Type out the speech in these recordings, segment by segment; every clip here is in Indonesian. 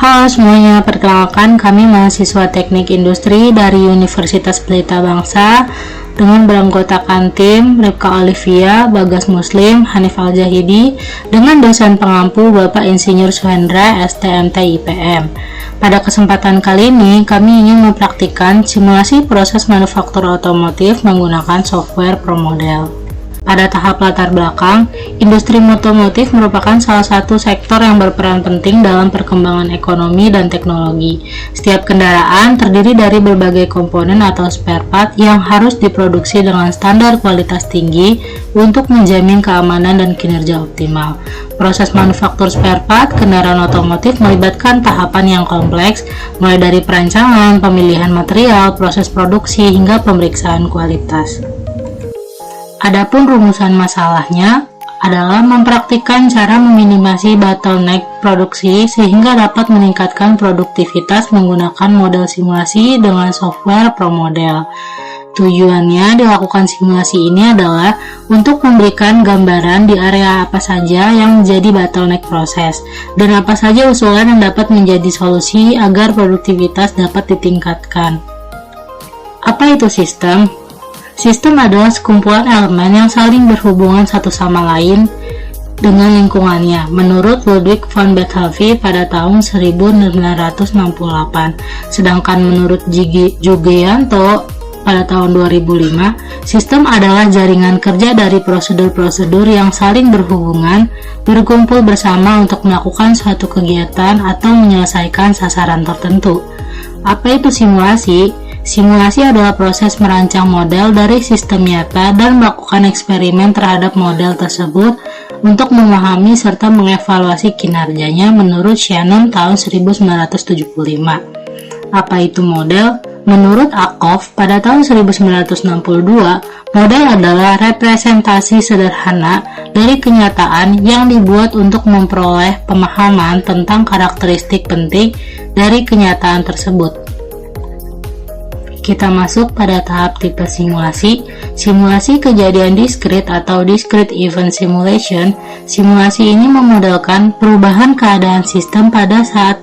Halo semuanya, perkenalkan kami mahasiswa Teknik Industri dari Universitas Pelita Bangsa dengan beranggotakan tim Ripka Olivia, Bagas Muslim, Hanif Al-Jahidi dengan dosen pengampu Bapak Insinyur Suhendra, STMT IPM. Pada kesempatan kali ini, kami ingin mempraktikkan simulasi proses manufaktur otomotif menggunakan software ProModel. Pada tahap latar belakang, industri otomotif merupakan salah satu sektor yang berperan penting dalam perkembangan ekonomi dan teknologi. Setiap kendaraan terdiri dari berbagai komponen atau spare part yang harus diproduksi dengan standar kualitas tinggi untuk menjamin keamanan dan kinerja optimal. Proses manufaktur spare part kendaraan otomotif melibatkan tahapan yang kompleks, mulai dari perancangan, pemilihan material, proses produksi, hingga pemeriksaan kualitas. Adapun rumusan masalahnya adalah mempraktikkan cara meminimasi bottleneck produksi sehingga dapat meningkatkan produktivitas menggunakan model simulasi dengan software ProModel. Tujuannya dilakukan simulasi ini adalah untuk memberikan gambaran di area apa saja yang menjadi bottleneck proses dan apa saja usulan yang dapat menjadi solusi agar produktivitas dapat ditingkatkan. Apa itu sistem? Sistem adalah sekumpulan elemen yang saling berhubungan satu sama lain dengan lingkungannya. Menurut Ludwig von Beethoven pada tahun 1968, sedangkan menurut Jugianto pada tahun 2005, sistem adalah jaringan kerja dari prosedur-prosedur yang saling berhubungan, berkumpul bersama untuk melakukan suatu kegiatan atau menyelesaikan sasaran tertentu. Apa itu simulasi? Simulasi adalah proses merancang model dari sistem nyata dan melakukan eksperimen terhadap model tersebut untuk memahami serta mengevaluasi kinerjanya menurut Shannon tahun 1975. Apa itu model? Menurut Akov pada tahun 1962, model adalah representasi sederhana dari kenyataan yang dibuat untuk memperoleh pemahaman tentang karakteristik penting dari kenyataan tersebut. Kita masuk pada tahap tipe simulasi. Simulasi kejadian diskrit atau discrete event simulation. Simulasi ini memodelkan perubahan keadaan sistem pada saat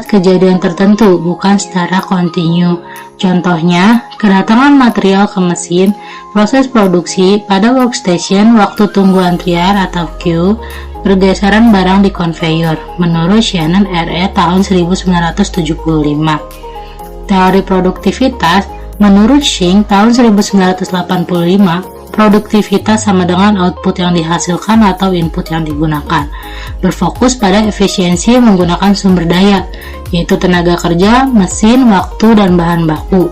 kejadian tertentu, bukan secara kontinu. Contohnya, kedatangan material ke mesin, proses produksi pada workstation, waktu tunggu antrian atau queue, pergeseran barang di konveyor. Menurut Shannon R.E. tahun 1975. Teori produktivitas, menurut Xing tahun 1985, produktivitas sama dengan output yang dihasilkan atau input yang digunakan. Berfokus pada efisiensi menggunakan sumber daya, yaitu tenaga kerja, mesin, waktu, dan bahan baku.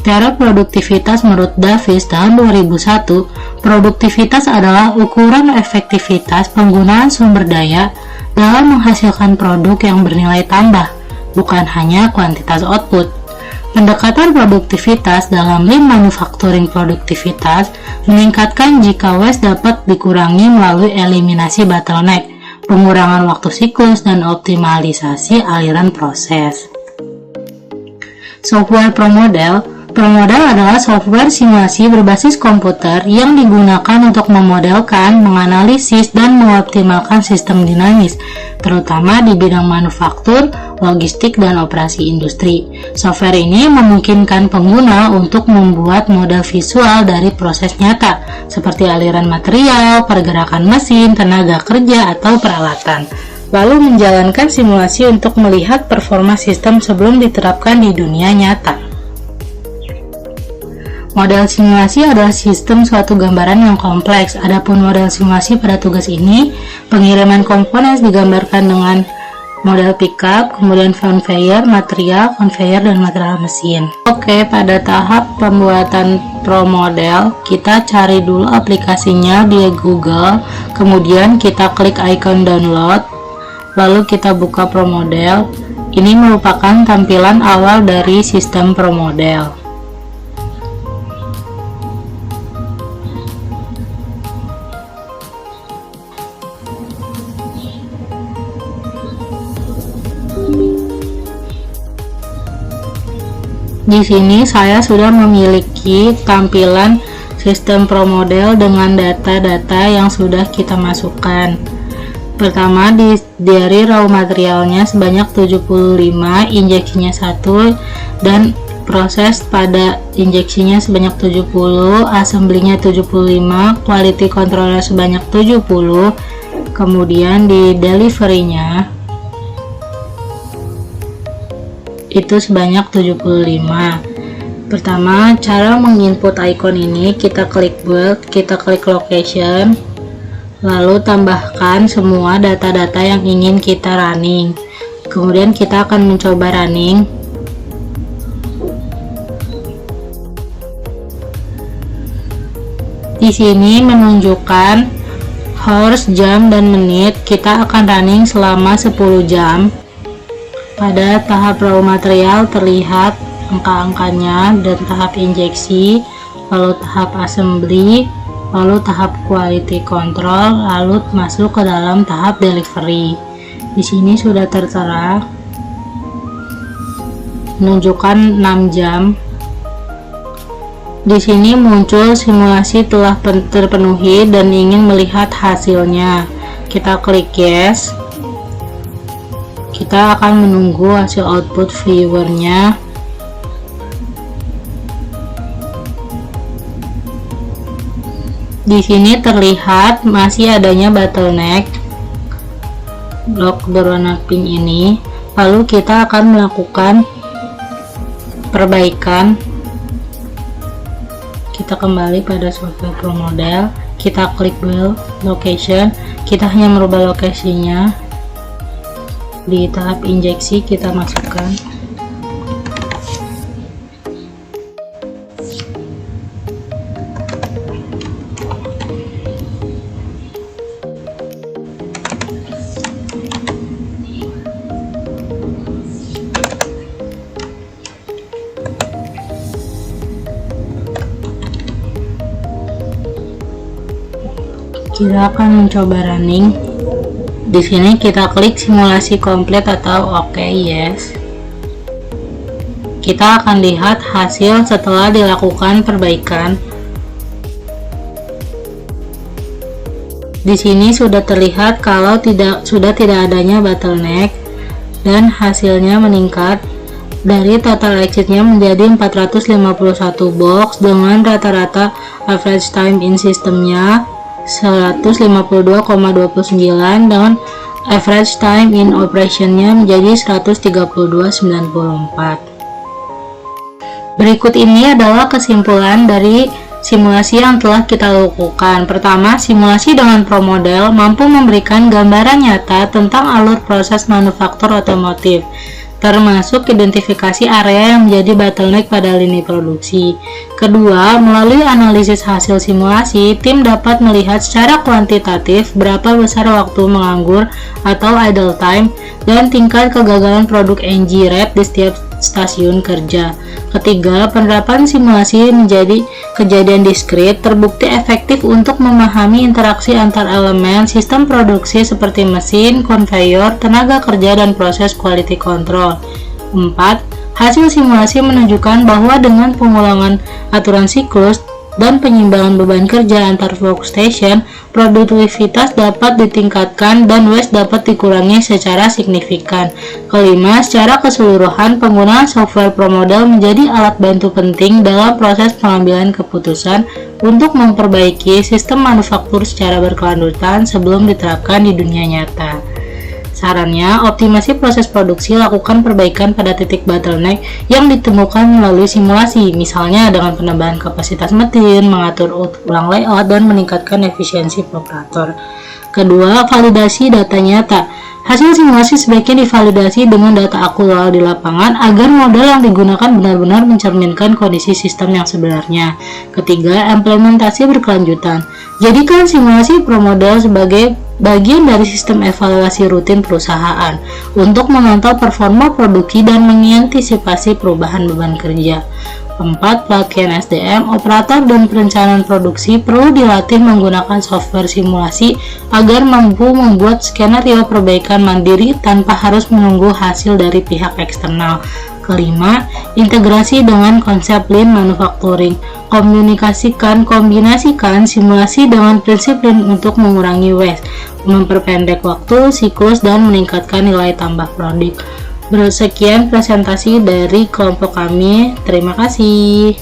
Teori produktivitas menurut Davis tahun 2001, produktivitas adalah ukuran efektivitas penggunaan sumber daya dalam menghasilkan produk yang bernilai tambah, bukan hanya kuantitas output. Pendekatan produktivitas dalam Lean Manufacturing produktivitas meningkatkan jika waste dapat dikurangi melalui eliminasi bottleneck, pengurangan waktu siklus, dan optimalisasi aliran proses. Software ProModel adalah software simulasi berbasis komputer yang digunakan untuk memodelkan, menganalisis, dan mengoptimalkan sistem dinamis, terutama di bidang manufaktur, logistik, dan operasi industri. Software ini memungkinkan pengguna untuk membuat model visual dari proses nyata, seperti aliran material, pergerakan mesin, tenaga kerja, atau peralatan, lalu menjalankan simulasi untuk melihat performa sistem sebelum diterapkan di dunia nyata. Model simulasi adalah sistem suatu gambaran yang kompleks. Adapun model simulasi pada tugas ini, pengiriman komponen digambarkan dengan model pickup, kemudian conveyor, material, conveyor, dan material mesin. Oke, pada tahap pembuatan ProModel, kita cari dulu aplikasinya di Google, kemudian kita klik icon download, lalu kita buka ProModel. Ini merupakan tampilan awal dari sistem ProModel. Di sini saya sudah memiliki tampilan sistem ProModel dengan data-data yang sudah kita masukkan. Pertama, dari raw materialnya sebanyak 75, injeksinya 1, dan proses pada injeksinya sebanyak 70, assembly-nya 75, quality control sebanyak 70, kemudian di delivery-nya itu sebanyak 75. Pertama, cara menginput icon ini, kita klik build, kita klik location, lalu tambahkan semua data-data yang ingin kita running. Kemudian kita akan mencoba running. Di sini menunjukkan hours, jam, dan menit. Kita akan running selama 10 jam. Pada tahap raw material terlihat angka-angkanya dan tahap injeksi, lalu tahap assembly, lalu tahap quality control, lalu masuk ke dalam tahap delivery. Di sini sudah tertera menunjukkan 6 jam. Di sini muncul simulasi telah terpenuhi dan ingin melihat hasilnya. Kita klik yes. Kita akan menunggu hasil output viewernya. Di sini terlihat masih adanya bottleneck blok berwarna pink ini. Lalu kita akan melakukan perbaikan. Kita kembali pada software Pro Model, kita klik build location, kita hanya merubah lokasinya. Di tahap injeksi kita masukkan kita akan mencoba running. Di sini kita klik simulasi komplit atau oke, yes. Kita akan lihat hasil setelah dilakukan perbaikan. Di sini sudah terlihat kalau sudah tidak adanya bottleneck dan hasilnya meningkat dari total exitnya menjadi 451 box dengan rata-rata average time in systemnya 152,29 dan average time in operationnya menjadi 132,94. Berikut ini adalah kesimpulan dari simulasi yang telah kita lakukan. Pertama, simulasi dengan Pro Model mampu memberikan gambaran nyata tentang alur proses manufaktur otomotif, termasuk identifikasi area yang menjadi bottleneck pada lini produksi. Kedua, melalui analisis hasil simulasi, tim dapat melihat secara kuantitatif berapa besar waktu menganggur atau idle time dan tingkat kegagalan produk NG rate di setiap stasiun kerja. Ketiga, penerapan simulasi menjadi kejadian diskrit terbukti efektif untuk memahami interaksi antar elemen sistem produksi seperti mesin, konveyor, tenaga kerja, dan proses quality control. 4. Hasil simulasi menunjukkan bahwa dengan pengulangan aturan siklus dan penyimbangan beban kerja antar workstation, produktivitas dapat ditingkatkan dan waste dapat dikurangi secara signifikan. Kelima, secara keseluruhan, penggunaan software Pro Model menjadi alat bantu penting dalam proses pengambilan keputusan untuk memperbaiki sistem manufaktur secara berkelanjutan sebelum diterapkan di dunia nyata. Sarannya, optimasi proses produksi, lakukan perbaikan pada titik bottleneck yang ditemukan melalui simulasi, misalnya dengan penambahan kapasitas mesin, mengatur ulang layout, dan meningkatkan efisiensi operator. Kedua, validasi data nyata. Hasil simulasi sebaiknya divalidasi dengan data akurat di lapangan agar model yang digunakan benar-benar mencerminkan kondisi sistem yang sebenarnya. Ketiga, implementasi berkelanjutan. Jadikan simulasi Pro Model sebagai bagian dari sistem evaluasi rutin perusahaan untuk memantau performa produksi dan mengantisipasi perubahan beban kerja. 4. Pelatihan SDM, operator dan perencanaan produksi perlu dilatih menggunakan software simulasi agar mampu membuat skenario perbaikan mandiri tanpa harus menunggu hasil dari pihak eksternal. Kelima, integrasi dengan konsep Lean Manufacturing. Kombinasikan simulasi dengan prinsip Lean untuk mengurangi waste. memperpendek waktu, siklus, dan meningkatkan nilai tambah produk. Bersekian presentasi dari kelompok kami. Terima kasih.